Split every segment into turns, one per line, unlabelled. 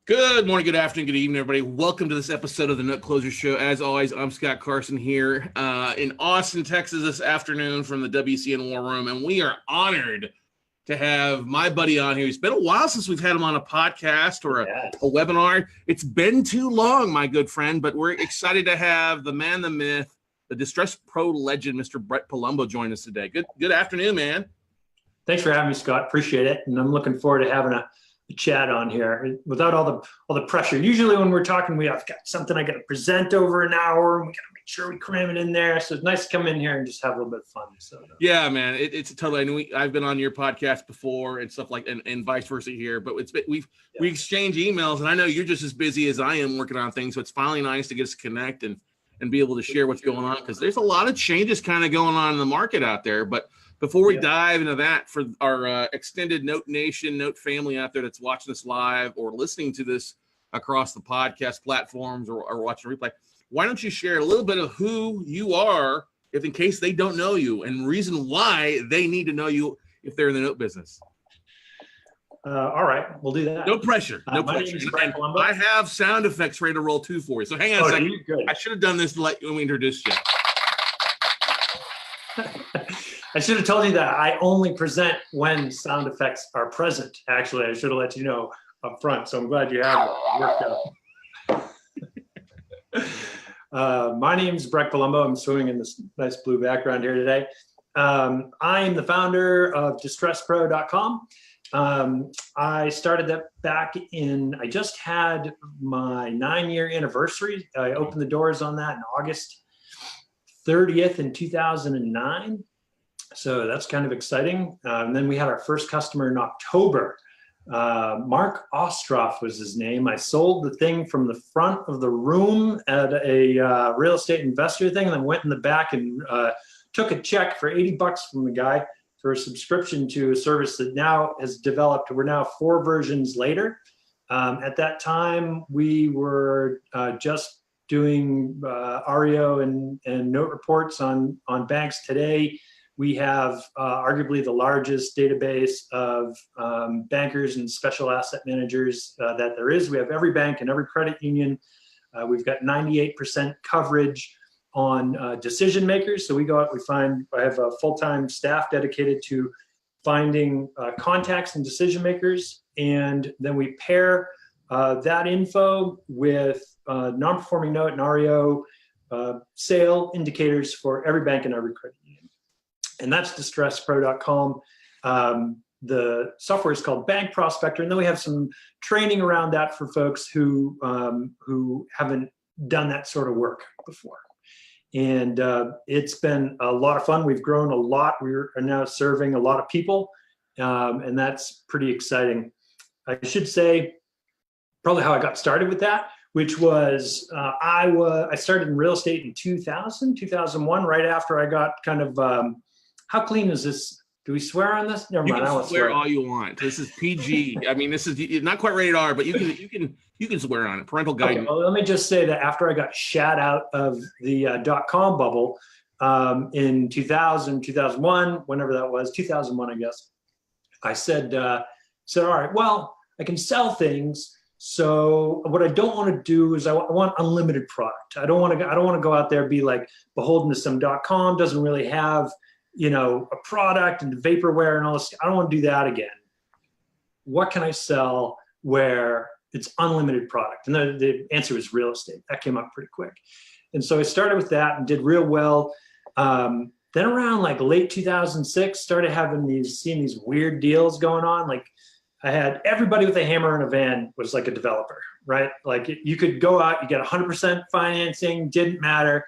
Good morning, good afternoon, good evening, everybody. Welcome to this episode of the Note Closer Show. As always, I'm Scott Carson here in Austin, Texas this afternoon from the WCN War Room, and we are honored to have my buddy on here. It's been a while since we've had him on a podcast or a webinar. It's been too long, my good friend, but we're excited to have the man, the myth, the Distressed Pro legend, Mr. Brecht Palombo, join us today. Good afternoon, man.
Thanks for having me, Scott. Appreciate it, and I'm looking forward to having a chat on here without all the pressure. Usually when we're talking, I've got something I got to present over an hour, and we got to make sure we cram it in there. So it's nice to come in here and just have a little bit of fun. So
yeah, man, it's totally. I know I've been on your podcast before and stuff like, and vice versa here. But we exchange emails, and I know you're just as busy as I am working on things. So it's finally nice to get us connect and be able to share what's going on, because there's a lot of changes kind of going on in the market out there. But before we dive into that, for our extended Note Nation, Note family out there that's watching this live or listening to this across the podcast platforms or watching a replay, why don't you share a little bit of who you are, if in case they don't know you, and reason why they need to know you if they're in the note business.
All right, we'll do that.
No pressure. No
my
pressure.
name is Brecht Palombo.
I have sound effects ready to roll too for you. So hang on a second.
Good.
I should have done this to let you introduce you.
I should have told you that I only present when sound effects are present. Actually, I should have let you know up front. So I'm glad you have that worked out. My name is Brecht Palombo. I'm swimming in this nice blue background here today. I am the founder of DistressedPro.com. I started that back I just had my 9-year anniversary. I opened the doors on that in August 30th in 2009. So that's kind of exciting. And then we had our first customer in October. Mark Ostroff was his name. I sold the thing from the front of the room at a real estate investor thing, and then went in the back and took a check for $80 from the guy for a subscription to a service that now has developed. We're now 4 versions later. At that time, we were just doing REO and note reports on banks. Today, we have arguably the largest database of bankers and special asset managers that there is. We have every bank and every credit union. We've got 98% coverage on decision makers. So we go out, I have a full-time staff dedicated to finding contacts and decision makers. And then we pair that info with non-performing note and REO sale indicators for every bank and every credit union. And that's DistressedPro.com. The software is called Bank Prospector, and then we have some training around that for folks who haven't done that sort of work before. And it's been a lot of fun. We've grown a lot. We are now serving a lot of people, and that's pretty exciting. I should say probably how I got started with that, which was I started in real estate in 2001, right after I got kind of how clean is this? Do we swear on this? Never mind.
You can swear all you want. This is PG. I mean, this is not quite rated R, but you can swear on it. Parental guidance.
Okay, well, let me just say that after I got shat out of the .com bubble in 2000, 2001, whenever that was, 2001, I guess, I said, all right, well, I can sell things. So what I don't want to do is I want unlimited product. I don't want to go out there and be like beholden to some .com, doesn't really have, a product and vaporware and all this. I don't want to do that again. What can I sell where it's unlimited product? And the answer was real estate. That came up pretty quick. And so I started with that and did real well. Then around like late 2006, started seeing these weird deals going on. Like I had everybody with a hammer in a van was like a developer, right? Like you could go out, you get 100% financing, didn't matter.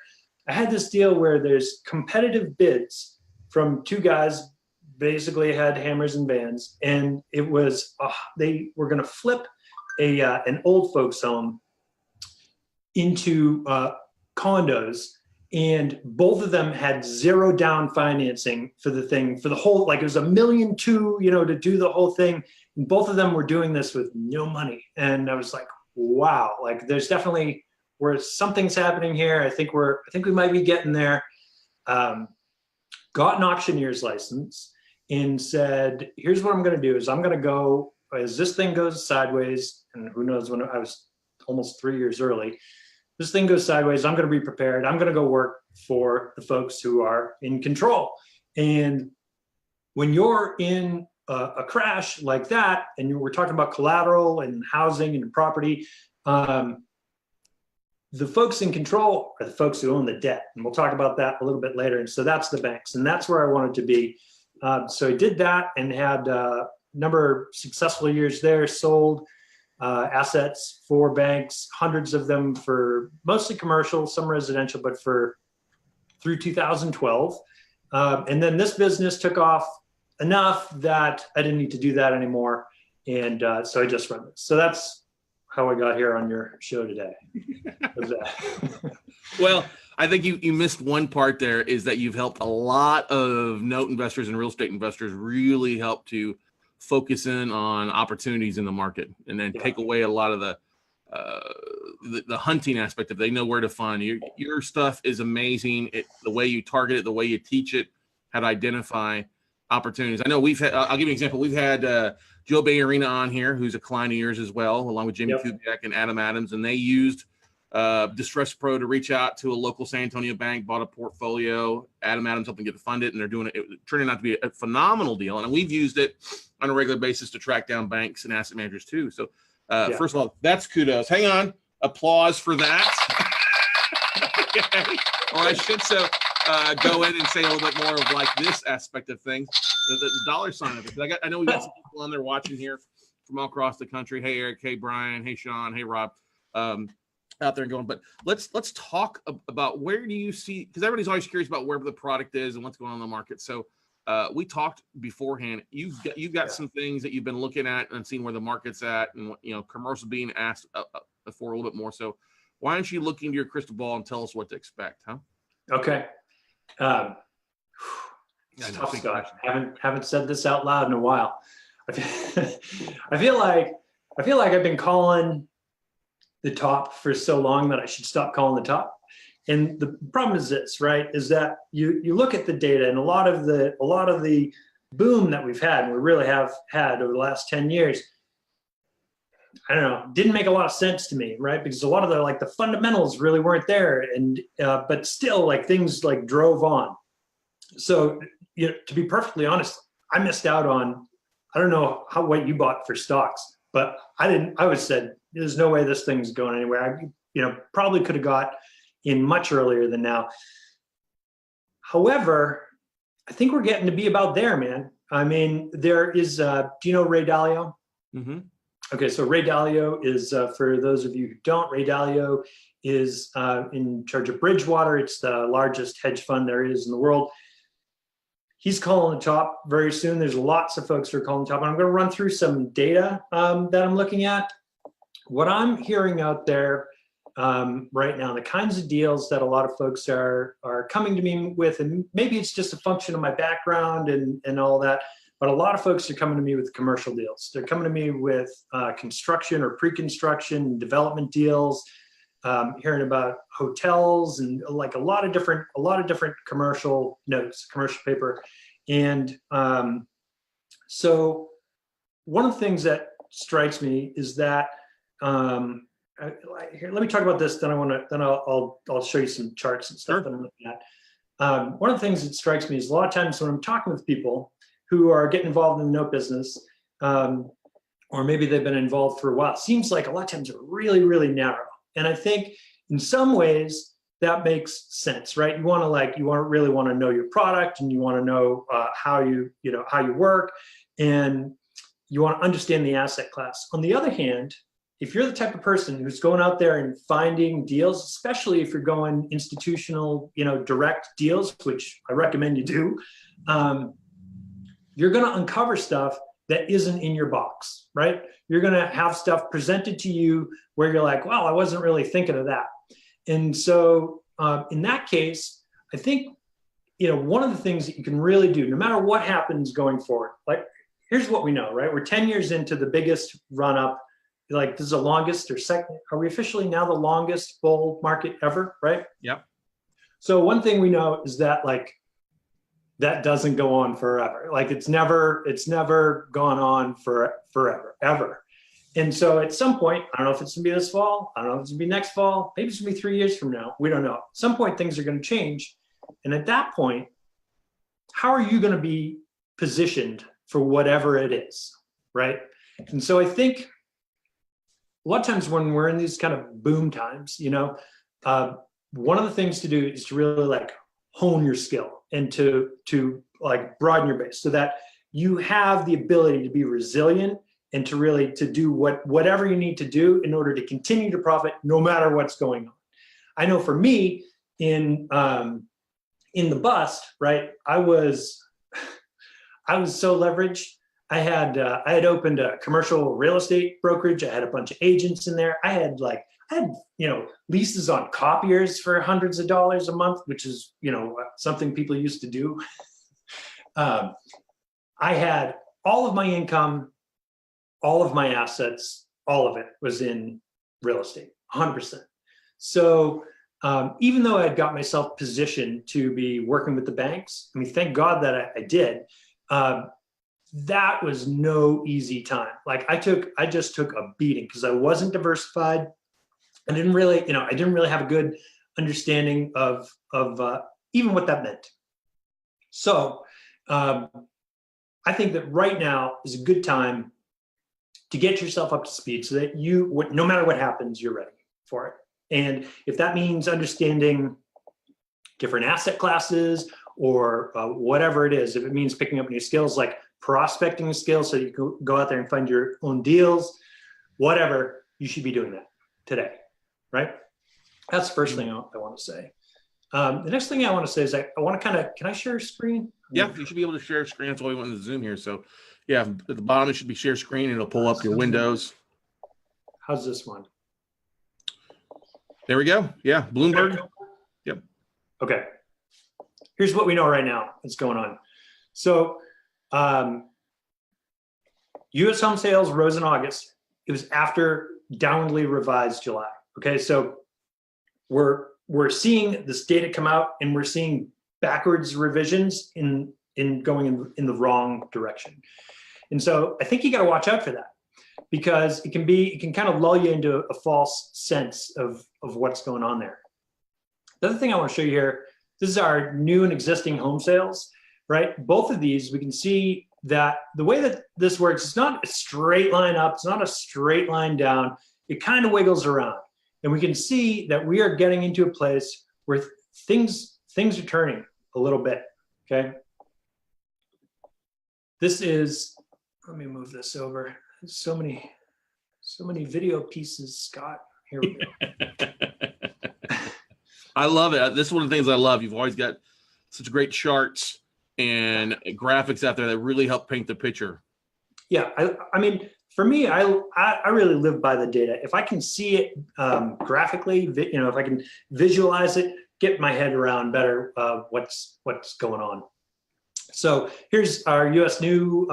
I had this deal where there's competitive bids from 2 guys, basically had hammers and vans, and it was they were going to flip an old folks home into condos, and both of them had 0 down financing for the whole, like it was $1.2 million, to do the whole thing. And both of them were doing this with no money, and I was like, wow, like there's definitely where something's happening here. I think we might be getting there. Got an auctioneer's license and said, here's what I'm going to do is I'm going to go as this thing goes sideways, and who knows, when I was almost 3 years early, this thing goes sideways, I'm going to be prepared. I'm going to go work for the folks who are in control. And when you're in a crash like that, and we're talking about collateral and housing and property, the folks in control are the folks who own the debt. And we'll talk about that a little bit later. And so that's the banks. And that's where I wanted to be. So I did that and had a number of successful years there, sold assets for banks, hundreds of them for mostly commercial, some residential, but through 2012. And then this business took off enough that I didn't need to do that anymore. And so I just run this. So that's how I got here on your show today.
Well, I think you missed one part there, is that you've helped a lot of note investors and real estate investors really help to focus in on opportunities in the market, and then take away a lot of the hunting aspect of, they know where to find you. Your stuff is amazing. The way you target it, the way you teach it, how to identify opportunities. I know we've had, I'll give you an example. We've had Joe Bayarina on here, who's a client of yours as well, along with Jimmy Kubiak and Adam Adams, and they used Distress Pro to reach out to a local San Antonio bank, bought a portfolio. Adam Adams helped them get to fund it, and they're doing it. It turned out to be a phenomenal deal, and we've used it on a regular basis to track down banks and asset managers too. So first of all, that's kudos. Hang on, applause for that. Okay. Or I should go in and say a little bit more of like this aspect of things, the dollar sign of it. I know we've got some people on there watching here from all across the country. Hey, Eric. Hey, Brian. Hey, Sean. Hey, Rob. Out there and going, but let's talk about, where do you see, because everybody's always curious about where the product is and what's going on in the market. So we talked beforehand. You've got some things that you've been looking at and seeing where the market's at, and commercial being asked for a little bit more. So why don't you look into your crystal ball and tell us what to expect, huh?
Okay. Tough, Scott. Haven't said this out loud in a while. I feel like I've been calling the top for so long that I should stop calling the top. And the problem is this, right? Is that you look at the data, and a lot of the boom that we've had, and we really have had over the last 10 years, I don't know, didn't make a lot of sense to me, right? Because a lot of the fundamentals really weren't there, and but still things drove on. So to be perfectly honest, I missed out on, I don't know what you bought for stocks, but I was said, there's no way this thing's going anywhere. I probably could have got in much earlier than now. However, I think we're getting to be about there, man. I mean, there is, do you know Ray Dalio? Mm-hmm. Okay, so Ray Dalio is, for those of you who don't, Ray Dalio is in charge of Bridgewater. It's the largest hedge fund there is in the world. He's calling the top very soon. There's lots of folks who are calling the top. And I'm going to run through some data that I'm looking at. What I'm hearing out there right now, the kinds of deals that a lot of folks are coming to me with, and maybe it's just a function of my background and all that, but a lot of folks are coming to me with commercial deals. They're coming to me with construction or pre-construction development deals, hearing about hotels and a lot of different commercial notes, commercial paper. And so one of the things that strikes me is that here, let me talk about this. Then I'll show you some charts and stuff that I'm looking at. One of the things that strikes me is a lot of times when I'm talking with people who are getting involved in the note business, or maybe they've been involved for a while, it seems like a lot of times they're really, really narrow. And I think in some ways that makes sense, right? You really want to know your product, and you want to know how you work, and you want to understand the asset class. On the other hand, if you're the type of person who's going out there and finding deals, especially if you're going institutional, direct deals, which I recommend you do, you're going to uncover stuff that isn't in your box, right? You're going to have stuff presented to you where you're like, well, I wasn't really thinking of that. And so in that case, I think, one of the things that you can really do, no matter what happens going forward, here's what we know, right? We're 10 years into the biggest run up. This is the longest or second, are we officially now the longest bull market ever, right?
Yep.
So one thing we know is that that doesn't go on forever. Like it's never gone on for forever, ever. And so at some point, I don't know if it's gonna be this fall, I don't know if it's gonna be next fall, maybe it's gonna be 3 years from now. We don't know. At some point, things are gonna change. And at that point, how are you gonna be positioned for whatever it is, right? And so I think a lot of times when we're in these kind of boom times, one of the things to do is to really like hone your skill and to like broaden your base so that you have the ability to be resilient and to really to do whatever you need to do in order to continue to profit no matter what's going on. I know for me in the bust, right? I was so leveraged. I had opened a commercial real estate brokerage. I had a bunch of agents in there. I had leases on copiers for hundreds of dollars a month, which is, something people used to do. I had all of my income, all of my assets, all of it was in real estate, 100%. So even though I had got myself positioned to be working with the banks, I mean, thank God that I did. That was no easy time. Like I just took a beating because I wasn't diversified. I didn't really have a good understanding of even what that meant. So I think that right now is a good time to get yourself up to speed so that no matter what happens, you're ready for it. And if that means understanding different asset classes or whatever it is, if it means picking up new skills like prospecting skills so you can go out there and find your own deals, whatever, you should be doing that today, right? That's the first thing I want to say. The next thing I want to say is I want to can I share a screen?
Yeah, you should be able to share a screen. That's why we went into Zoom here. So yeah, at the bottom, it should be share screen. And it'll pull up your windows.
How's this one?
There we go. Yeah, Bloomberg. Yep.
Okay. Here's what we know right now that's going on. So U.S. home sales rose in August. It was after downwardly revised July. Okay, so we're seeing this data come out and we're seeing backwards revisions in going in the wrong direction. And so I think you got to watch out for that because it can kind of lull you into a false sense of what's going on there. The other thing I want to show you here, this is our new and existing home sales, right? Both of these, we can see that the way that this works, it's not a straight line up, it's not a straight line down, it kind of wiggles around. And we can see that we are getting into a place where things are turning a little bit, okay? This is, let me move this over. So many video pieces, Scott. Here we go.
I love it. This is one of the things I love. You've always got such great charts and graphics out there that really help paint the picture.
Yeah, I mean, for me, I really live by the data. If I can see it graphically, if I can visualize it, get my head around better what's going on. So here's our U.S. new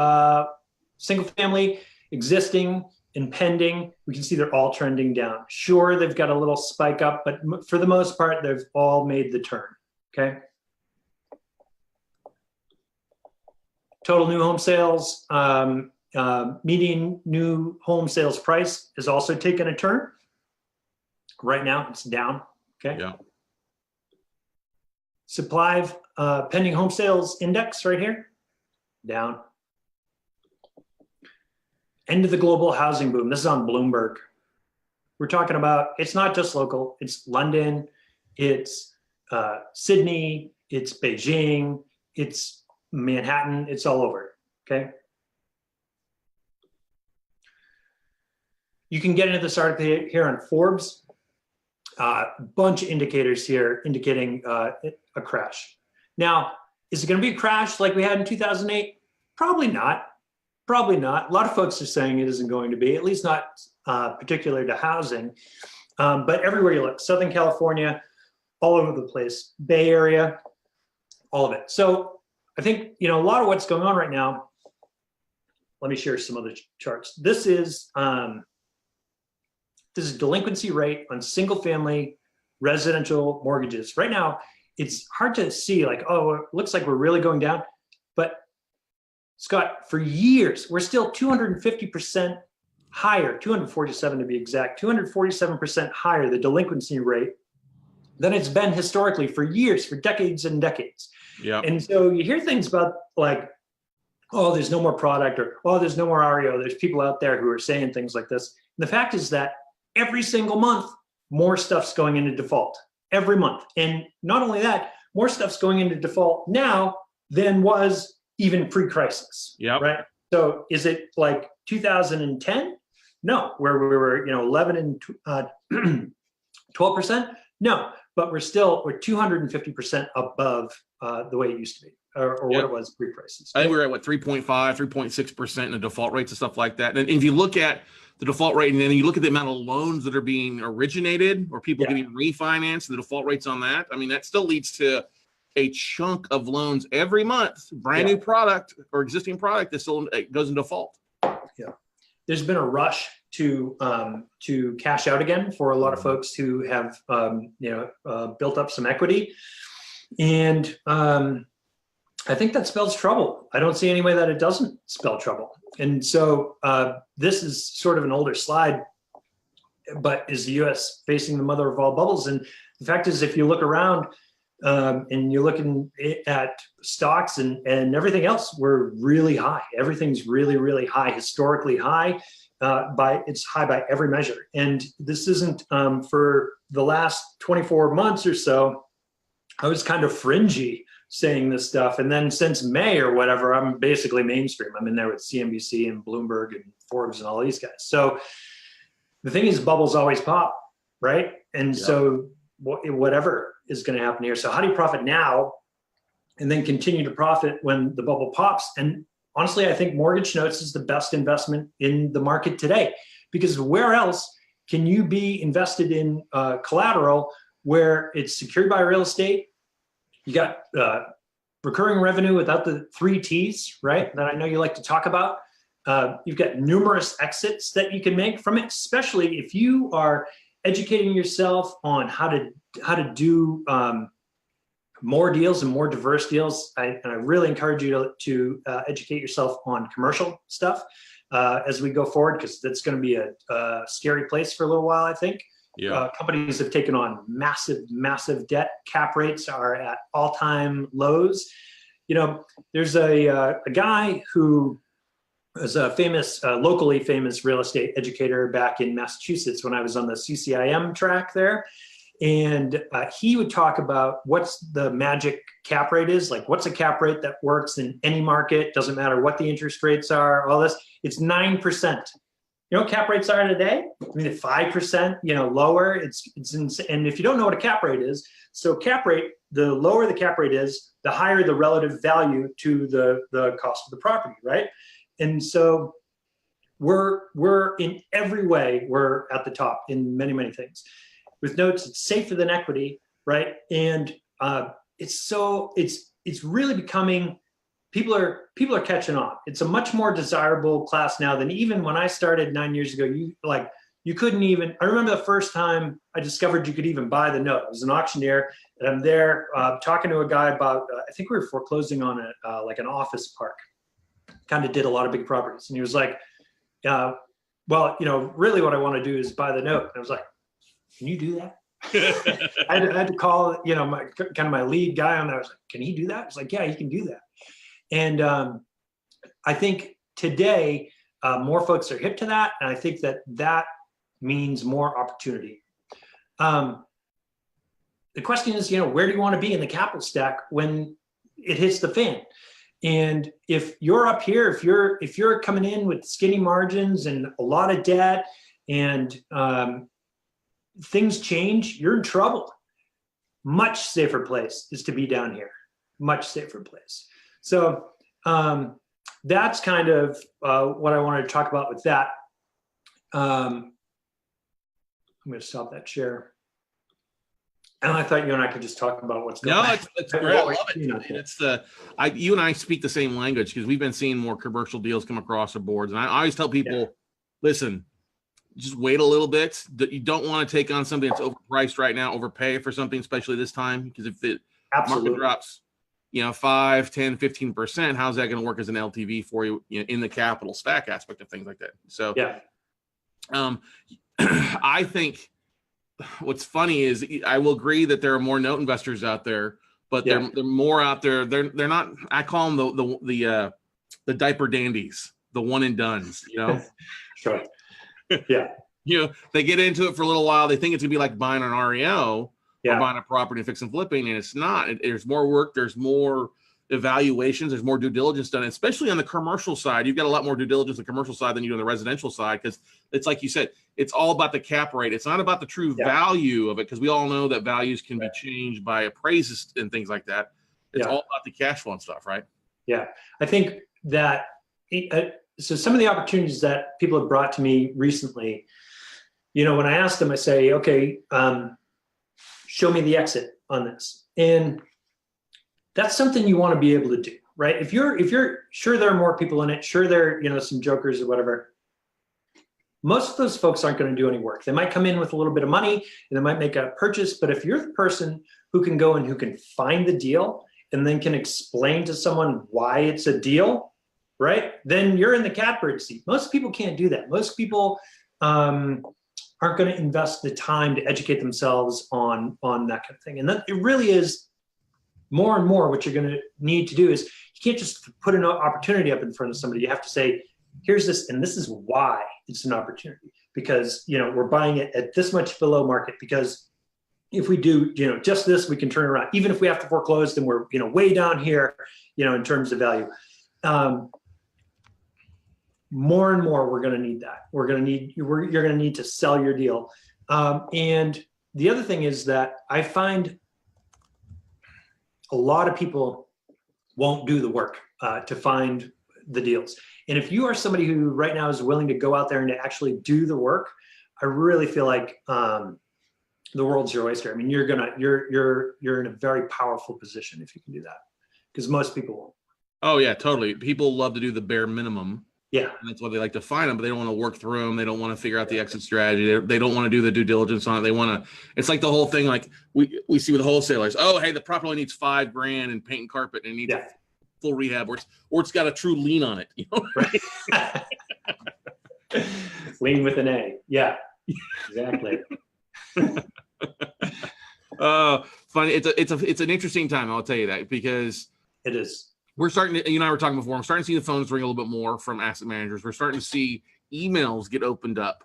single family, existing and pending. We can see they're all trending down. Sure, they've got a little spike up, but for the most part, they've all made the turn, okay? Total new home sales, median new home sales price has also taken a turn. Right now, it's down, okay?
Yeah.
Supply of pending home sales index right here, down. End of the global housing boom. This is on Bloomberg. We're talking about, it's not just local, it's London, it's Sydney, it's Beijing, it's Manhattan, it's all over, okay? You can get into this article here on Forbes. A bunch of indicators here indicating a crash. Now, is it going to be a crash like we had in 2008? Probably not. Probably not. A lot of folks are saying it isn't going to be, at least not particular to housing. But everywhere you look, Southern California, all over the place, Bay Area, all of it. So I think, a lot of what's going on right now, let me share some other charts. This is delinquency rate on single family residential mortgages. Right now, it's hard to see like, oh, it looks like we're really going down. But Scott, for years, we're still 250% higher, 247 to be exact, 247% higher, the delinquency rate, than it's been historically for years, for decades and decades.
Yeah.
And so you hear things about like, oh, there's no more product, or oh, there's no more REO. There's people out there who are saying things like this. And the fact is that every single month, more stuff's going into default every month. And not only that, more stuff's going into default now than was even pre-crisis.
Yeah.
Right. So is it like 2010? No, where we were, 11 and 12%. No, but we're 250% above the way it used to be, or what it was pre-crisis.
I think we were at what 3.5, 3.6% in the default rates and stuff like that. And if you look at the default rate, and then you look at the amount of loans that are being originated or people getting refinanced, the default rates on that, I mean, that still leads to a chunk of loans every month, brand new product or existing product that still goes in default.
Yeah, there's been a rush to cash out again for a lot of folks who have built up some equity, and I think that spells trouble. I don't see any way that it doesn't spell trouble. And so this is sort of an older slide, but is the U.S. facing the mother of all bubbles? And the fact is, if you look around and you're looking at stocks and everything else, we're really high. Everything's really, really high, historically high. It's high by every measure. And this isn't for the last 24 months or so. I was kind of fringy saying this stuff. And then since May or whatever, I'm basically mainstream. I'm in there with CNBC and Bloomberg and Forbes and all these guys. So the thing is, bubbles always pop, right? And so whatever is going to happen here. So how do you profit now and then continue to profit when the bubble pops? And honestly, I think mortgage notes is the best investment in the market today, because where else can you be invested in collateral where it's secured by real estate? You got recurring revenue without the 3 T's, right? That I know you like to talk about. You've got numerous exits that you can make from it, especially if you are educating yourself on how to do more deals and more diverse deals. And I really encourage you to educate yourself on commercial stuff as we go forward, because that's going to be a scary place for a little while, I think. Yeah. Companies have taken on massive debt. Cap rates are at all-time lows. There's a guy who was a famous, locally famous real estate educator back in Massachusetts when I was on the CCIM track there. And he would talk about what's the magic cap rate is, like what's a cap rate that works in any market, doesn't matter what the interest rates are, all this. It's 9%. You know what cap rates are today? I mean, 5%, lower. It's insane. And if you don't know what a cap rate is, so cap rate, the lower the cap rate is, the higher the relative value to the cost of the property, right? And so we're in every way, we're at the top in many, many things. With notes, it's safer than equity, right? And it's really becoming, people are catching on. It's a much more desirable class now than even when I started 9 years ago. You couldn't even, I remember the first time I discovered you could even buy the note. I was an auctioneer, and I'm there talking to a guy about, I think we were foreclosing on like an office park. Kind of did a lot of big properties. And he was like, well, really what I want to do is buy the note. And I was like, can you do that? I had to call, my lead guy on that. I was like, can he do that? I was like, yeah, he can do that. And I think today more folks are hip to that. And I think that means more opportunity. The question is, where do you want to be in the capital stack when it hits the fan? And if you're up here, if you're coming in with skinny margins and a lot of debt and things change, you're in trouble. Much safer place is to be down here. Much safer place. So that's kind of what I wanted to talk about with that. I'm going to stop that share. And I thought you and I could just talk about what's going on.
No, it's great. I love it. You and I speak the same language because we've been seeing more commercial deals come across the boards. And I always tell people, listen, just wait a little bit. You don't want to take on something that's overpriced right now, overpay for something, especially this time, because if
Absolutely.
Market drops, 5, 10, 15%. How's that going to work as an LTV for you, in the capital stack aspect of things like that? So,
yeah.
I think what's funny is I will agree that there are more note investors out there, but they're more out there. They're not. I call them the diaper dandies, the one and dones.
Sure. Yeah.
They get into it for a little while. They think it's gonna be like buying an REO or buying a property and fix and flipping, and it's not. There's more work. There's more evaluations. There's more due diligence done, especially on the commercial side. You've got a lot more due diligence on the commercial side than you do on the residential side, because it's like you said, it's all about the cap rate. It's not about the true value of it, because we all know that values can be changed by appraisals and things like that. It's all about the cash flow and stuff, right?
Yeah, I think that. So some of the opportunities that people have brought to me recently, when I ask them, I say, okay, show me the exit on this. And that's something you want to be able to do, right? If you're sure there are more people in it, sure there are, some jokers or whatever, most of those folks aren't going to do any work. They might come in with a little bit of money and they might make a purchase, but if you're the person who can go and who can find the deal and then can explain to someone why it's a deal, right? Then you're in the catbird seat. Most people can't do that. Most people aren't going to invest the time to educate themselves on that kind of thing. And that it really is more and more what you're going to need to do is you can't just put an opportunity up in front of somebody. You have to say, here's this, and this is why it's an opportunity. Because, we're buying it at this much below market, because if we do, just this, we can turn around. Even if we have to foreclose, then we're, way down here, in terms of value. More and more, we're going to need that. You're going to need to sell your deal. And the other thing is that I find a lot of people won't do the work to find the deals. And if you are somebody who right now is willing to go out there and to actually do the work, I really feel like the world's your oyster. I mean, you're in a very powerful position if you can do that, because most people won't.
Oh yeah, totally. People love to do the bare minimum.
Yeah.
And that's why they like to find them, but they don't want to work through them. They don't want to figure out the exit strategy. They don't want to do the due diligence on it. They want to, it's like the whole thing, like we see with wholesalers. Oh, hey, the property only needs $5,000 and paint and carpet and it needs a full rehab, or it's got a true lien on it.
Right. Lien with an A. Yeah, exactly.
Funny. It's an interesting time. I'll tell you that, because
it is.
We're starting to, you and I were talking before, I'm starting to see the phones ring a little bit more from asset managers. We're starting to see emails get opened up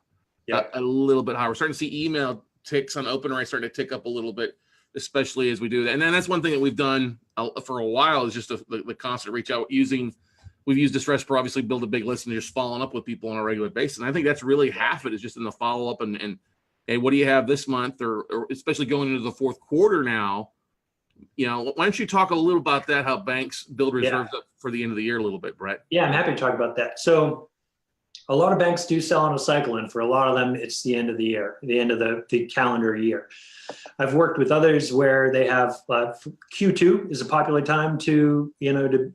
a little bit higher. We're starting to see email ticks on open rates starting to tick up a little bit, especially as we do that. And then that's one thing that we've done for a while is just the constant reach out. We've used Distress Pro, obviously build a big list and just following up with people on a regular basis. And I think that's really half of it is just in the follow-up and hey, what do you have this month? Or especially going into the fourth quarter now, why don't you talk a little about that, how banks build reserves up for the end of the year a little bit, Brett?
Yeah, I'm happy to talk about that. So a lot of banks do sell on a cycle, and for a lot of them, it's the end of the year, the end of the calendar year. I've worked with others where they have Q2 is a popular time to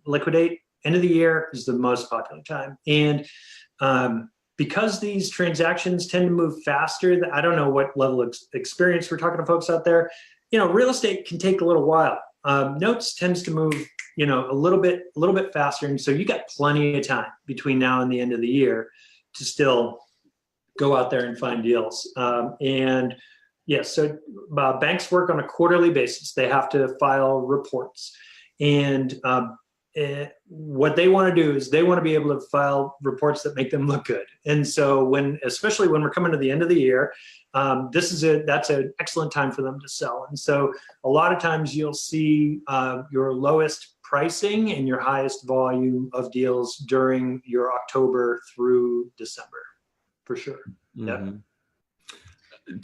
liquidate. End of the year is the most popular time. And because these transactions tend to move faster, I don't know what level of experience we're talking to folks out there. Real estate can take a little while. Notes tends to move, a little bit faster. And so you got plenty of time between now and the end of the year to still go out there and find deals. And yes, so banks work on a quarterly basis. They have to file reports. And what they want to do is they want to be able to file reports that make them look good. And so especially when we're coming to the end of the year, that's an excellent time for them to sell. And so a lot of times you'll see your lowest pricing and your highest volume of deals during your October through December, for sure.
Mm-hmm.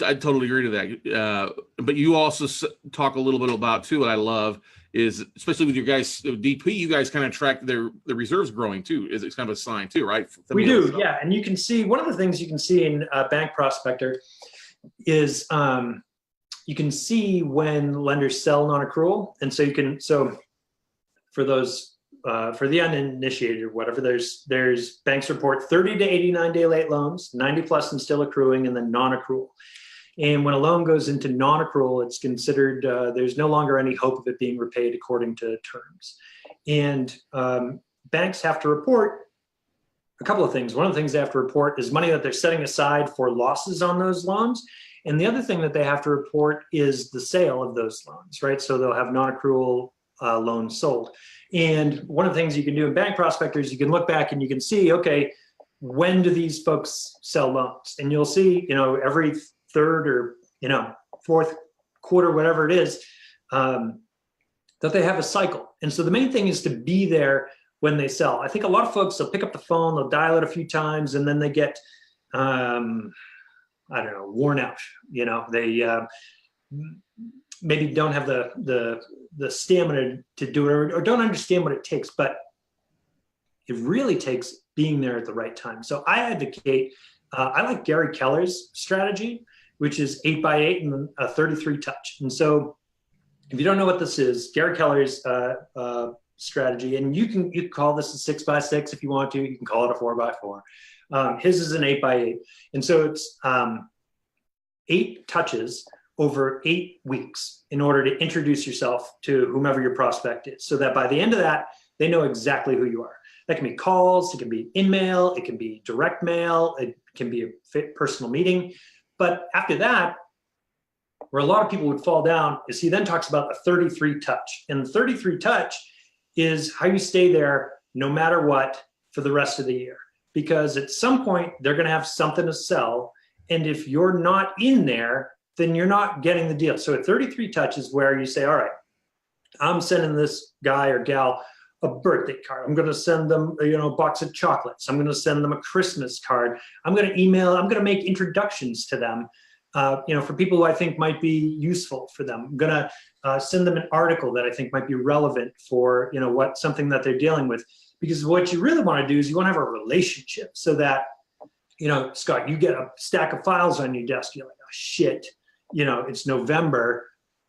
I totally agree to that. But you also talk a little bit about too, what I love is, especially with your guys, DP, you guys kind of track the reserves growing too. It's kind of a sign too, right?
We do, yeah. And you can see, one of the things you can see in Bank Prospector is you can see when lenders sell non-accrual. And so for those, for the uninitiated or whatever, there's banks report 30 to 89 day late loans, 90 plus and still accruing, and then non-accrual. And when a loan goes into non-accrual, it's considered, there's no longer any hope of it being repaid according to terms. And banks have to report a couple of things. One of the things they have to report is money that they're setting aside for losses on those loans. And the other thing that they have to report is the sale of those loans, right? So they'll have non-accrual loans sold. And one of the things you can do in Bank Prospector is you can look back and you can see, okay, when do these folks sell loans? And you'll see, every third or, fourth quarter, whatever it is, that they have a cycle. And so the main thing is to be there when they sell. I think a lot of folks, they'll pick up the phone, they'll dial it a few times, and then they get, worn out. They maybe don't have the stamina to do it, or don't understand what it takes, but it really takes being there at the right time. So I advocate, I like Gary Keller's strategy, which is 8x8 and a 33 touch. And so if you don't know what this is, Gary Keller's strategy, and you can call this a 6x6 if you want to, you can call it a 4x4. His is an 8x8. And so it's 8 touches over 8 weeks in order to introduce yourself to whomever your prospect is, so that by the end of that, they know exactly who you are. That can be calls, it can be in-mail, it can be direct mail, it can be a personal meeting. But after that, where a lot of people would fall down is he then talks about a 33 touch. And the 33 touch is how you stay there no matter what for the rest of the year. Because at some point, they're going to have something to sell. And if you're not in there, then you're not getting the deal. So at 33 touch is where you say, all right, I'm sending this guy or gal a birthday card. I'm going to send them, a box of chocolates. I'm going to send them a Christmas card. I'm going to email, I'm going to make introductions to them, for people who I think might be useful for them. I'm going to send them an article that I think might be relevant for, something that they're dealing with. Because what you really want to do is you want to have a relationship so that, Scott, you get a stack of files on your desk. You're like, oh, shit, it's November.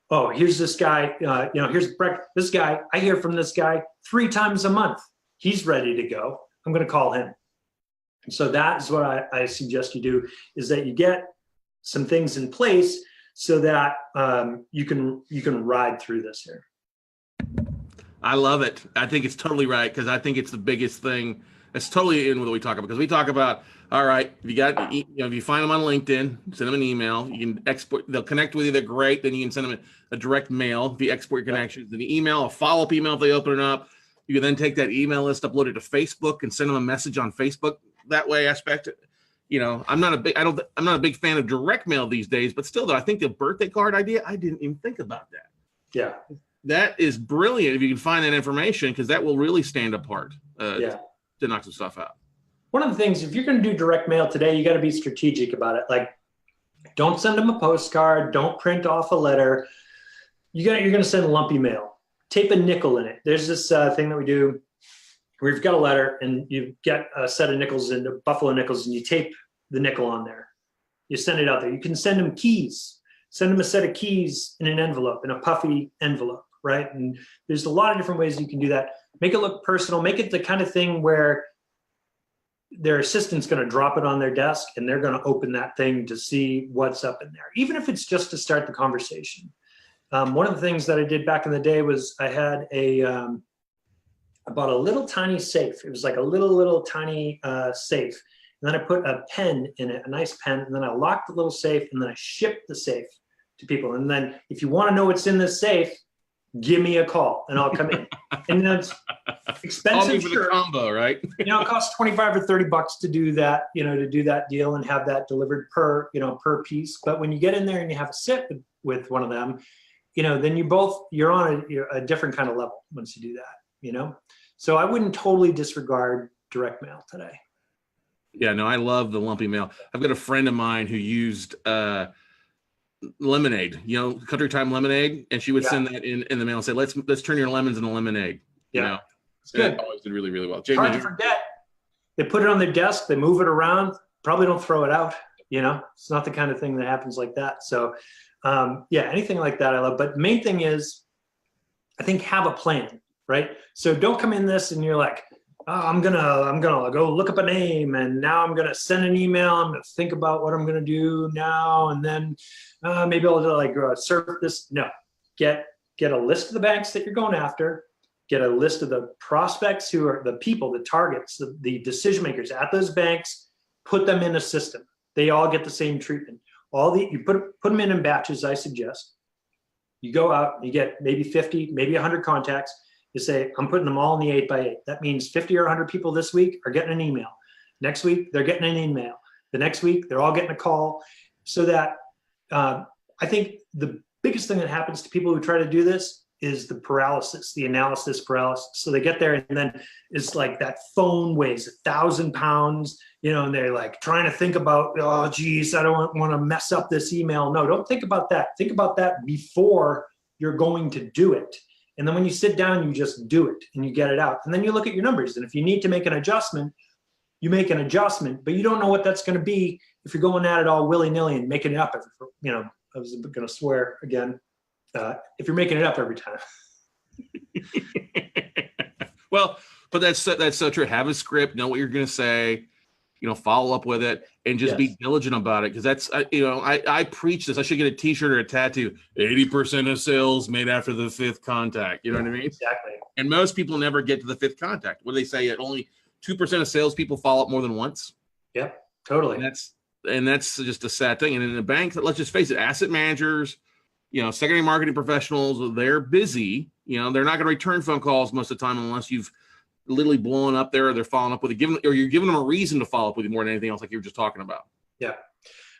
Oh, here's this guy, here's Brecht, this guy, I hear from this guy 3 times a month. He's ready to go. I'm going to call him. And so that is what I suggest you do, is that you get some things in place so that you can ride through this here.
I love it. I think it's totally right, because I think it's the biggest thing. It's totally in with what we talk about, because we talk about, all right, if you find them on LinkedIn, send them an email. You can export, they'll connect with you. They're great. Then you can send them a direct mail. If you export your connections, then the email, a follow-up email if they open it up. You can then take that email list, upload it to Facebook, and send them a message on Facebook. That way, I'm not a big fan of direct mail these days, but still, though, I think the birthday card idea, I didn't even think about that.
Yeah,
that is brilliant if you can find that information, because that will really stand apart to knock some stuff out.
One of the things, if you're going to do direct mail today, you got to be strategic about it. Like, don't send them a postcard. Don't print off a letter. You're going to send lumpy mail. Tape a nickel in it. There's this thing that we do where you've got a letter and you get a set of nickels into buffalo nickels, and you tape the nickel on there. You send it out there. You can send them keys. Send them a set of keys in an envelope, in a puffy envelope, right? And there's a lot of different ways you can do that. Make it look personal. Make it the kind of thing where their assistant's going to drop it on their desk and they're going to open that thing to see what's up in there, even if it's just to start the conversation. One of the things that I did back in the day was I had I bought a little tiny safe. It was like a little tiny safe. And then I put a pen in it, a nice pen, and then I locked the little safe, and then I shipped the safe to people. And then if you want to know what's in this safe, give me a call and I'll come in. And that's expensive.
For the combo, right?
It costs $25 or $30 to do that, to do that deal and have that delivered per piece. But when you get in there and you have a sit with one of them, then you're on a different kind of level once you do that, So I wouldn't totally disregard direct mail today.
Yeah, no, I love the lumpy mail. I've got a friend of mine who used lemonade, Country Time lemonade, and she would send that in the mail and say, let's turn your lemons into lemonade.
Yeah, it's good.
It always did really, really well.
Hard to forget. They put it on their desk, they move it around, probably don't throw it out. It's not the kind of thing that happens like that. So anything like that I love. But the main thing is, I think, have a plan, right? So don't come in this and you're like, I'm gonna go look up a name, and now I'm gonna send an email. I'm gonna think about what I'm gonna do now, and then maybe I'll like serve this. No, get a list of the banks that you're going after. Get a list of the prospects who are the people, the targets, the decision makers at those banks. Put them in a system. They all get the same treatment. You put them in batches. I suggest you go out, you get maybe 50, maybe 100 contacts. You say, I'm putting them all in the 8x8. That means 50 or 100 people this week are getting an email. Next week, they're getting an email. The next week, they're all getting a call. So that I think the biggest thing that happens to people who try to do this is the paralysis, the analysis paralysis. So they get there, and then it's like that phone weighs 1,000 pounds, and they're like trying to think about, oh, geez, I don't want to mess up this email. No, don't think about that. Think about that before you're going to do it. And then when you sit down, you just do it and you get it out. And then you look at your numbers. And if you need to make an adjustment, you make an adjustment, but you don't know what that's going to be if you're going at it all willy-nilly and making it up. I was going to swear again. If you're making it up every time.
Well, but that's so true. Have a script, know what you're going to say, follow up with it, and just be diligent about it. Because that's, I preach this. I should get a t-shirt or a tattoo. 80% of sales made after the 5th contact. You know what I mean? Exactly. And most people never get to the 5th contact. What do they say? Only 2% of salespeople follow up more than once.
Yep, totally.
And that's just a sad thing. And in the bank, let's just face it, asset managers, secondary marketing professionals, they're busy. They're not going to return phone calls most of the time unless you've literally blown up there, or they're following up with you, or you're giving them a reason to follow up with you more than anything else, like you were just talking about. Yeah.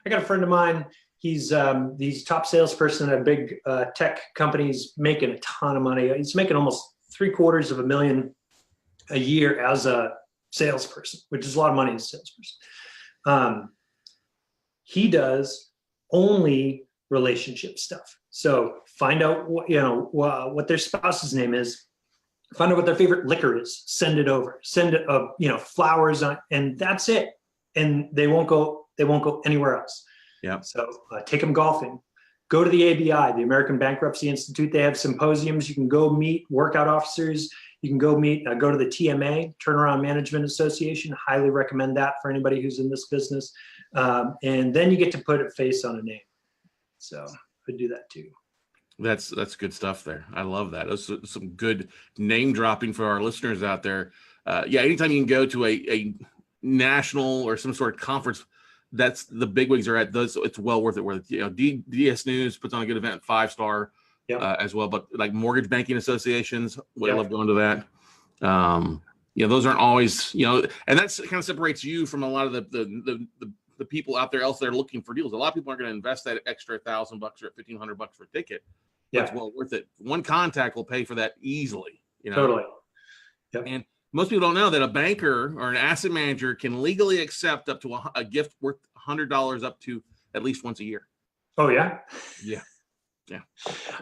I got a friend of mine. He's top salesperson at a big tech companies, making a ton of money. He's making almost $750,000 a year as a salesperson, which is a lot of money as a salesperson. He does only relationship stuff. So find out what their spouse's name is, find out what their favorite liquor is, send it over, send it flowers on, and that's it. And they won't go anywhere else.
Yeah.
So take them golfing, go to the ABI, the American Bankruptcy Institute. They have symposiums. You can go meet workout officers. You can go meet, go to the TMA, Turnaround Management Association. Highly recommend that for anybody who's in this business. And then you get to put a face on a name. So I do that too.
That's good stuff there. I love that. That's some good name dropping for our listeners out there. Anytime you can go to a national or some sort of conference, that's the bigwigs are at those. It's well worth it. Where DS News puts on a good event, 5-star as well. But like mortgage banking associations, I love going to that. Those aren't always and that's kind of separates you from a lot of the people out there else that are looking for deals. A lot of people aren't going to invest that extra $1,000 or $1,500 for a ticket. Yeah, it's well worth it. One contact will pay for that easily.
Totally.
Yep. And most people don't know that a banker or an asset manager can legally accept up to a gift worth $100 up to at least once a year.
Oh yeah.
Yeah. Yeah.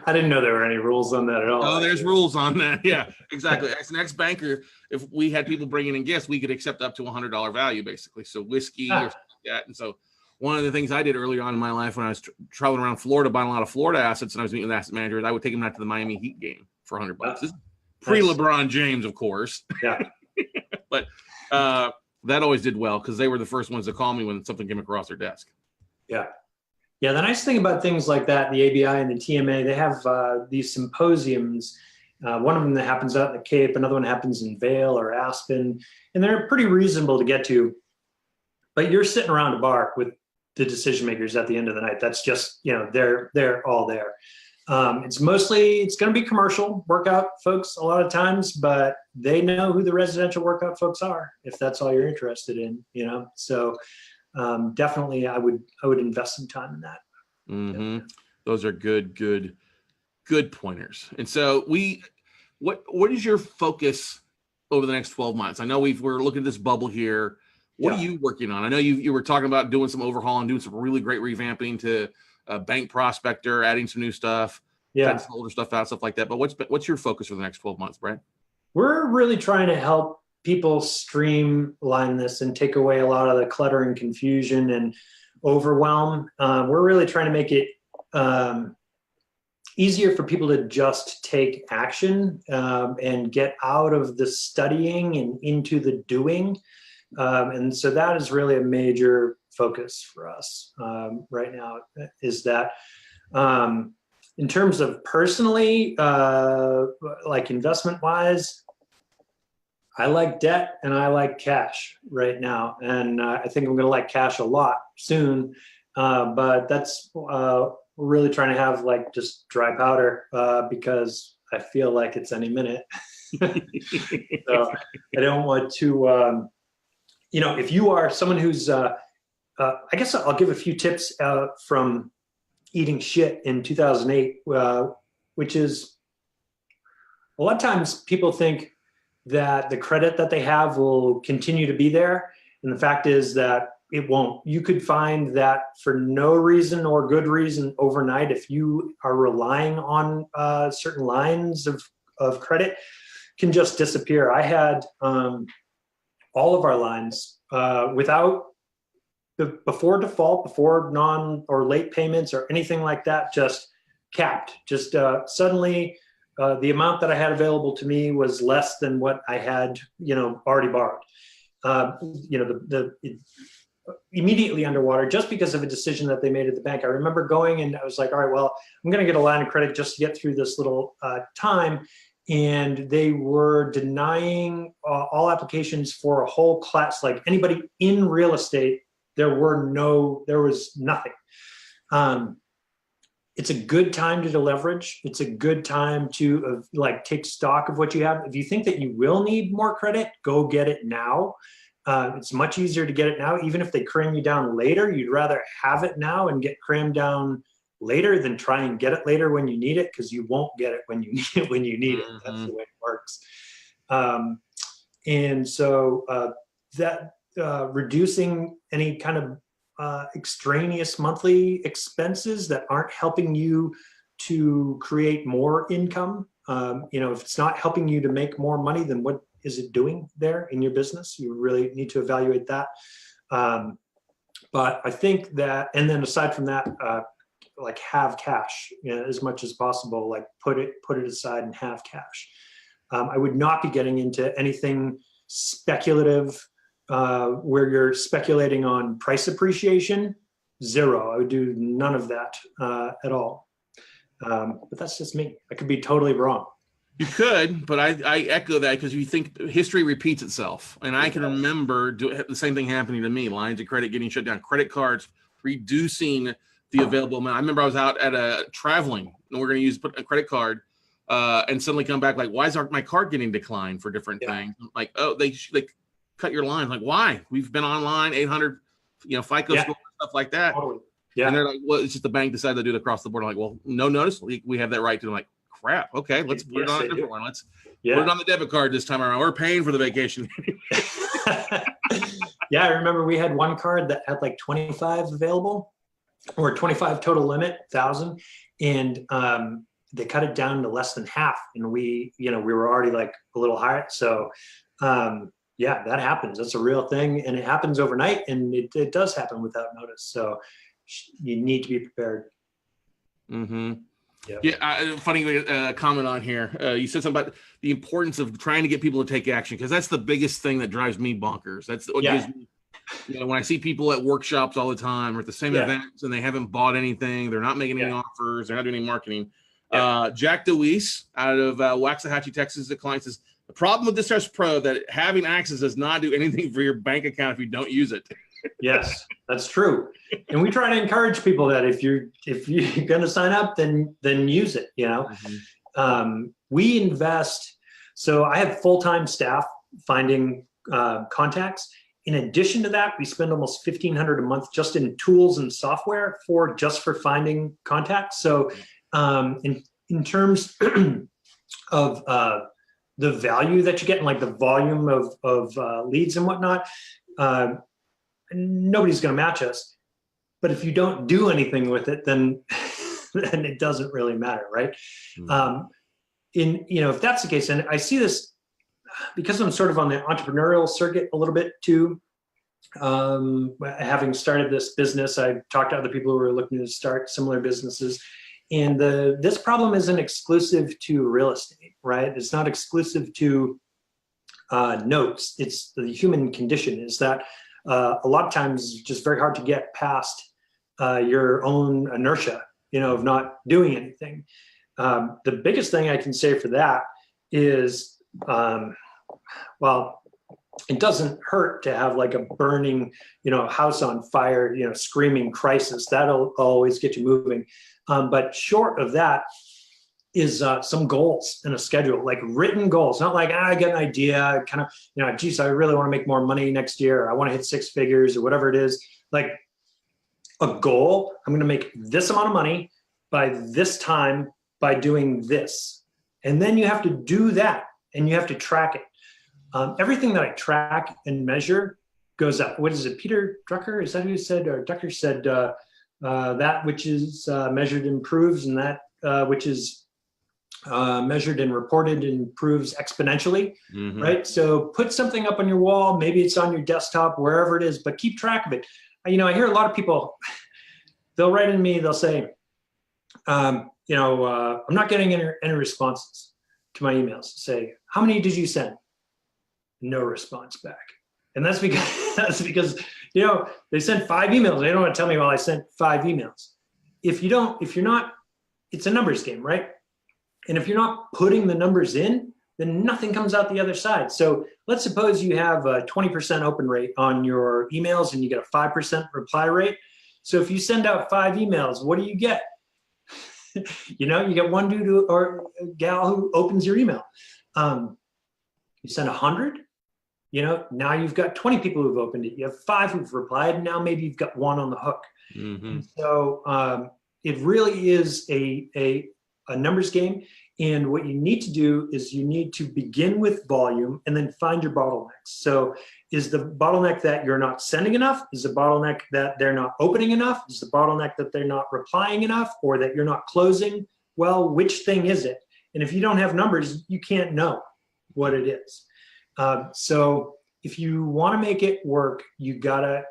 I didn't know there were any rules on that at all.
Oh, there's rules on that. Yeah, exactly. As an ex-banker, if we had people bringing in gifts, we could accept up to $100 value, basically. So whiskey or something like that. And so one of the things I did earlier on in my life when I was traveling around Florida, buying a lot of Florida assets, and I was meeting with asset managers, I would take them out to the Miami Heat game for $100. This is pre-LeBron James, of course.
Yeah.
But that always did well because they were the first ones to call me when something came across their desk.
Yeah. Yeah, the nice thing about things like that, the ABI and the TMA, they have these symposiums. One of them that happens out in the Cape, another one happens in Vail or Aspen, and they're pretty reasonable to get to. But you're sitting around a bar with the decision makers at the end of the night. That's just, they're all there. It's going to be commercial workout folks a lot of times, but they know who the residential workout folks are if that's all you're interested in, So definitely I would invest some time in that.
Mm-hmm. Yeah. Those are good pointers. And so what is your focus over the next 12 months? I know we're looking at this bubble here. What are you working on? I know you were talking about doing some overhaul and doing some really great revamping to Bank Prospector, adding some new stuff, some older stuff out, stuff like that. But what's your focus for the next 12 months, Brent?
We're really trying to help people streamline this and take away a lot of the clutter and confusion and overwhelm. We're really trying to make it easier for people to just take action and get out of the studying and into the doing. And so that is really a major focus for us right now, is that in terms of personally, like investment wise, I like debt and I like cash right now. And I think I'm going to like cash a lot soon. But that's really trying to have like just dry powder because I feel like it's any minute. So I don't want to, if you are someone who's, I guess I'll give a few tips from eating shit in 2008, which is a lot of times people think that the credit that they have will continue to be there. And the fact is that it won't. You could find that for no reason or good reason overnight, if you are relying on certain lines of credit, can just disappear. I had all of our lines without before default, before non or late payments or anything like that, just capped. Just suddenly the amount that I had available to me was less than what I had, already borrowed. Immediately underwater just because of a decision that they made at the bank. I remember going and I was like, all right, well, I'm going to get a line of credit just to get through this little time. And they were denying all applications for a whole class, like anybody in real estate. There was nothing. It's a good time to deleverage. It's a good time to take stock of what you have. If you think that you will need more credit, go get it now. It's much easier to get it now. Even if they cram you down later, you'd rather have it now and get crammed down later than try and get it later when you need it, because you won't get it when you need it when you need it. That's the way it works. And so that reducing any kind of extraneous monthly expenses that aren't helping you to create more income. If it's not helping you to make more money, then what is it doing there in your business? You really need to evaluate that. But I think that, and then aside from that, have cash as much as possible. Like put it aside and have cash. I would not be getting into anything speculative where you're speculating on price appreciation. Zero. I would do none of that at all. But that's just me. I could be totally wrong.
You could, but I echo that, because you think history repeats itself. And I can remember the same thing happening to me. Lines of credit getting shut down, credit cards reducing the available amount. I remember I was out at traveling and we're going to put a credit card and suddenly come back like, why is my card getting declined for different things? Like, oh, they cut your line. Like, why? We've been online, 800, FICO score, stuff like that. Totally. Yeah. And they're like, well, it's just the bank decided to do it across the board. I'm like, well, no notice. We have that right to. I'm like, crap. Okay, let's put it on a different one. Let's put it on the debit card this time around. We're paying for the vacation.
Yeah, I remember we had one card that had like 25 available, or 25 total limit, 1,000, and they cut it down to less than half, and we were already like a little higher. So yeah, that happens. That's a real thing, and it happens overnight, and it does happen without notice. So you need to be prepared.
Mm-hmm. Yep. Yeah, funny comment on here. You said something about the importance of trying to get people to take action, because that's the biggest thing that drives me bonkers. That's what gives me, when I see people at workshops all the time or at the same events and they haven't bought anything, they're not making any offers, they're not doing any marketing. Jack DeWeese out of Waxahachie, Texas, the client says, the problem with Distress Pro that having access does not do anything for your bank account if you don't use it.
Yes, that's true. And we try to encourage people that if you're going to sign up, then use it. We invest. So I have full-time staff finding contacts. In addition to that, we spend almost $1,500 a month just in tools and software for finding contacts. So in terms of the value that you get and like the volume of leads and whatnot, nobody's going to match us. But if you don't do anything with it, then it doesn't really matter, right? Mm-hmm. If that's the case, and I see this because I'm sort of on the entrepreneurial circuit a little bit too. Having started this business, I talked to other people who were looking to start similar businesses, And this problem isn't exclusive to real estate, right? It's not exclusive to notes. It's the human condition is that a lot of times it's just very hard to get past your own inertia, of not doing anything. The biggest thing I can say for that is, well, it doesn't hurt to have like a burning, house on fire, screaming crisis. That'll always get you moving. But short of that is some goals and a schedule, like written goals, not like, I got an idea, kind of, geez, I really want to make more money next year. Or I want to hit 6 figures or whatever it is. Like a goal, I'm going to make this amount of money by this time by doing this. And then you have to do that and you have to track it. Everything that I track and measure goes up. What is it? Peter Drucker, is that who said, or Drucker said, that which is measured improves, and that which is measured and reported improves exponentially, right? So put something up on your wall, maybe it's on your desktop, wherever it is, but keep track of it. I hear a lot of people, they'll write in me, they'll say, I'm not getting any responses to my emails. Say, how many did you send? No response back. And that's because, they sent 5 emails. They don't want to tell me, well, I sent 5 emails. If you're not, it's a numbers game, right? And if you're not putting the numbers in, then nothing comes out the other side. So let's suppose you have a 20% open rate on your emails and you get a 5% reply rate. So if you send out 5 emails, what do you get? You get one dude or gal who opens your email. You send 100, now you've got 20 people who've opened it. You have 5 who've replied, and now maybe you've got 1 on the hook. So it really is a numbers game. And what you need to do is you need to begin with volume and then find your bottlenecks. So is the bottleneck that you're not sending enough? Is the bottleneck that they're not opening enough? Is the bottleneck that they're not replying enough, or that you're not closing? Well, which thing is it? And if you don't have numbers, you can't know what it is. So if you want to make it work, you gotta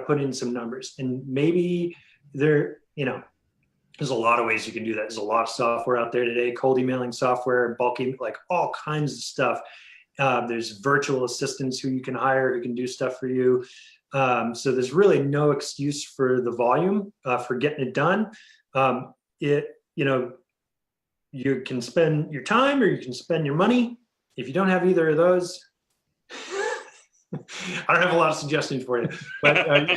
put in some numbers. And maybe there's a lot of ways you can do that. There's a lot of software out there today, cold emailing software, bulky, like all kinds of stuff. There's virtual assistants who you can hire who can do stuff for you. So there's really no excuse for the volume, for getting it done. You can spend your time or you can spend your money. If you don't have either of those, I don't have a lot of suggestions for you. But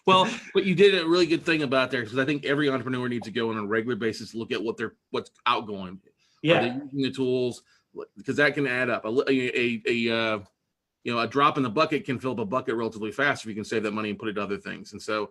well, but you did a really good thing about there, because I think every entrepreneur needs to go on a regular basis, look at what's outgoing.
Yeah.
Are they using the tools? Because that can add up. A drop in the bucket can fill up a bucket relatively fast if you can save that money and put it to other things. And so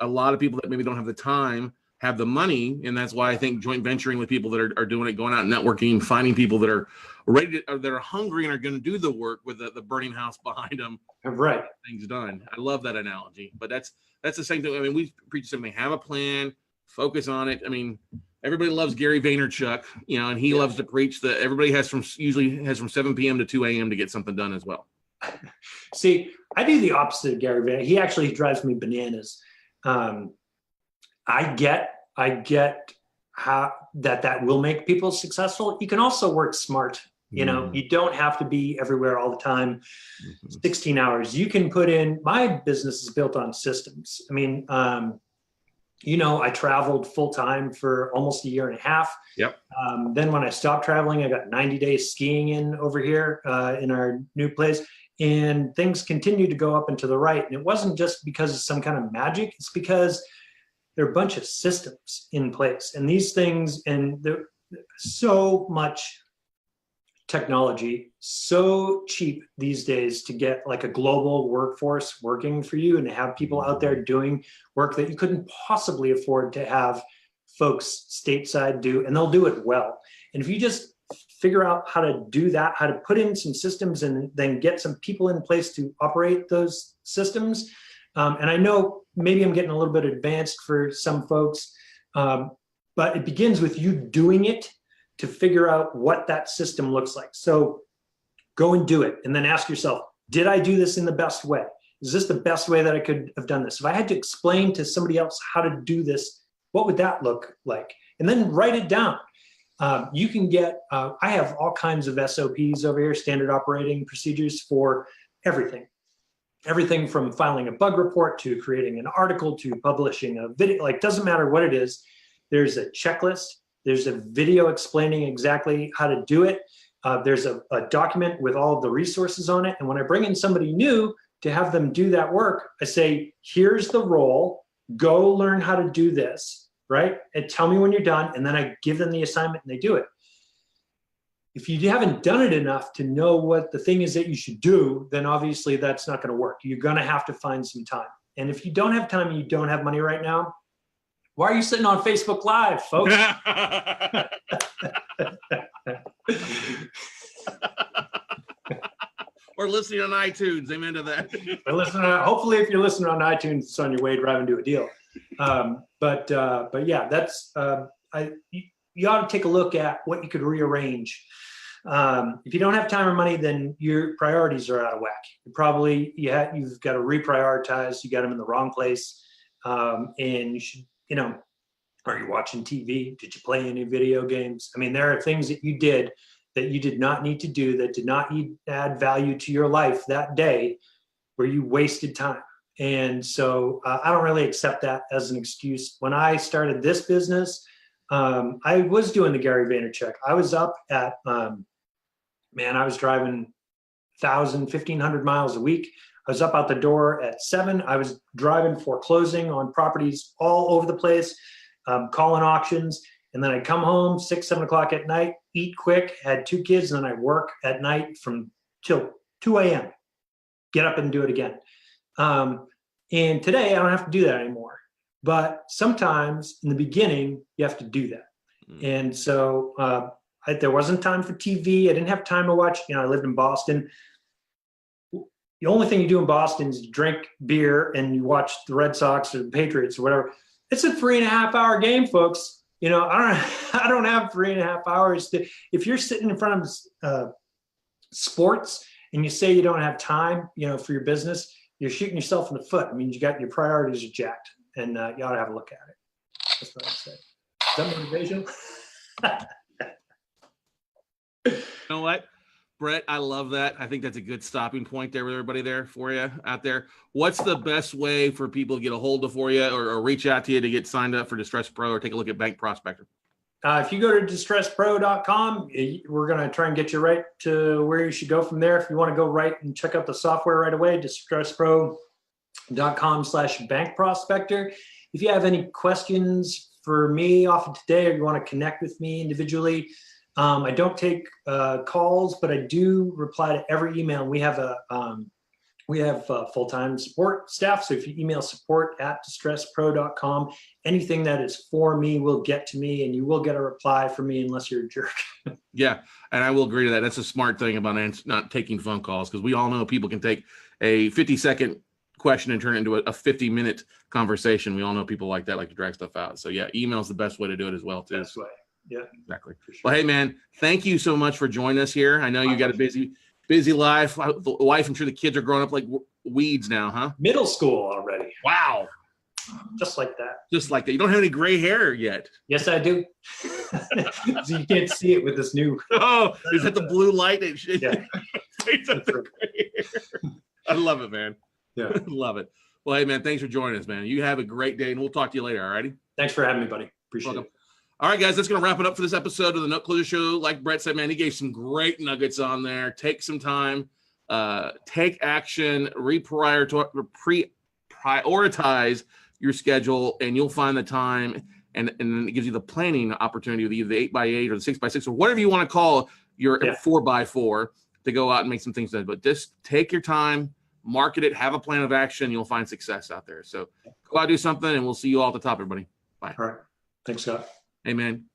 a lot of people that maybe don't have the time have the money, and that's why I think joint venturing with people that are doing it, going out and networking, finding people that are ready to, that are hungry and are going to do the work with the burning house behind them.
Right.
Things done. I love that analogy, but that's the same thing. I mean, we preach something, have a plan, focus on it. I mean, everybody loves Gary Vaynerchuk, and he loves to preach that everybody usually has from 7 p.m. to 2 a.m. to get something done as well.
See, I do the opposite of Gary Vaynerchuk. He actually drives me bananas. I get how that will make people successful. You can also work smart. You don't have to be everywhere all the time, 16 hours. You can put in, my business is built on systems. I mean, I traveled full time for almost 1.5 years.
Yep.
Then when I stopped traveling, I got 90 days skiing in over here in our new place, and things continued to go up and to the right. And it wasn't just because of some kind of magic. It's because there are a bunch of systems in place, and these things, and there's so much technology, so cheap these days to get like a global workforce working for you and to have people out there doing work that you couldn't possibly afford to have folks stateside do, and they'll do it well. And if you just figure out how to do that, how to put in some systems and then get some people in place to operate those systems. And I know maybe I'm getting a little bit advanced for some folks, but it begins with you doing it to figure out what that system looks like. So go and do it, and then ask yourself, did I do this in the best way? Is this the best way that I could have done this? If I had to explain to somebody else how to do this What would that look like? And then write it down. You can get, I have all kinds of SOPs over here, standard operating procedures for everything. Everything from filing a bug report to creating an article to publishing a video, like doesn't matter what it is. There's a checklist. There's a video explaining exactly how to do it. There's a document with all of the resources on it. And when I bring in somebody new to have them do that work, I say, here's the role, go learn how to do this, right? And tell me when you're done. And then I give them the assignment and they do it. If you haven't done it enough to know what the thing is that you should do, then obviously that's not going to work. You're going to have to find some time. And if you don't have time and you don't have money right now, why are you sitting on Facebook Live, folks?
Or listening on iTunes. Amen to that.
Hopefully, if you're listening on iTunes, it's on your way driving to a deal. But yeah, that's you ought to take a look at what you could rearrange. If you don't have time or money, then your priorities are out of whack. You've got to reprioritize. You got them in the wrong place, and you should, are you watching TV? Did you play any video games? I mean, there are things that you did that you did not need to do, that did not add value to your life that day, where you wasted time. And so I don't really accept that as an excuse. When I started this business, I was doing the Gary Vaynerchuk. I was up at, I was driving 1,000, 1,500 miles a week. I was up out the door at 7. I was driving foreclosing on properties all over the place, calling auctions. And then I'd come home 6, 7 o'clock at night, eat quick, had 2 kids, and then I'd work at night from till 2 a.m., get up and do it again. And today I don't have to do that anymore. But sometimes in the beginning, you have to do that. And so there wasn't time for TV. I didn't have time to watch. I lived in Boston. The only thing you do in Boston is you drink beer and you watch the Red Sox or the Patriots or whatever. It's a 3.5-hour game, folks. I don't have 3.5 hours if you're sitting in front of sports and you say you don't have time, for your business, you're shooting yourself in the foot. I mean, you got your priorities are jacked, and you ought to have a look at it. That's what I'd say. Is that motivation?
You know what, Brett? I love that. I think that's a good stopping point there with everybody there for you out there. What's the best way for people to get a hold of for you or reach out to you to get signed up for Distress Pro or take a look at Bank Prospector?
If you go to distresspro.com, we're going to try and get you right to where you should go from there. If you want to go right and check out the software right away, distresspro.com/Bank Prospector. If you have any questions for me off of today, or you want to connect with me individually, I don't take calls, but I do reply to every email. We have full-time support staff. So if you email support@distresspro.com, anything that is for me will get to me, and you will get a reply from me unless you're a jerk.
Yeah, and I will agree to that. That's a smart thing about not taking phone calls, because we all know people can take a 50-second question and turn it into a 50-minute conversation. We all know people like that, like to drag stuff out. So yeah, email's the best way to do it as well, too.
Best way. Yeah,
exactly. Sure.
Sure.
Well, hey man, thank you so much for joining us here. I know you got a busy life. The wife, I'm sure the kids are growing up like weeds now, huh?
Middle school already.
Wow.
Just like that.
Just like that. You don't have any gray hair yet.
Yes, I do. So you can't see it with this new.
Oh, is that the blue light?
Yeah.
I love it, man.
Yeah.
Love it. Well, hey man, thanks for joining us, man. You have a great day, and we'll talk to you later. All righty.
Thanks for having me, buddy. Appreciate it.
All right, guys, that's going to wrap it up for this episode of the Note Closure Show. Like Brett said, man, he gave some great nuggets on there. Take some time, take action, prioritize your schedule, and you'll find the time, and then it gives you the planning opportunity with either the 8x8 or the 6x6 or whatever you want to call your 4x4 to go out and make some things done. But just take your time, market it, have a plan of action, you'll find success out there. So go out, do something, and we'll see you all at the top, everybody. Bye.
All right. Thanks, Scott.
Amen.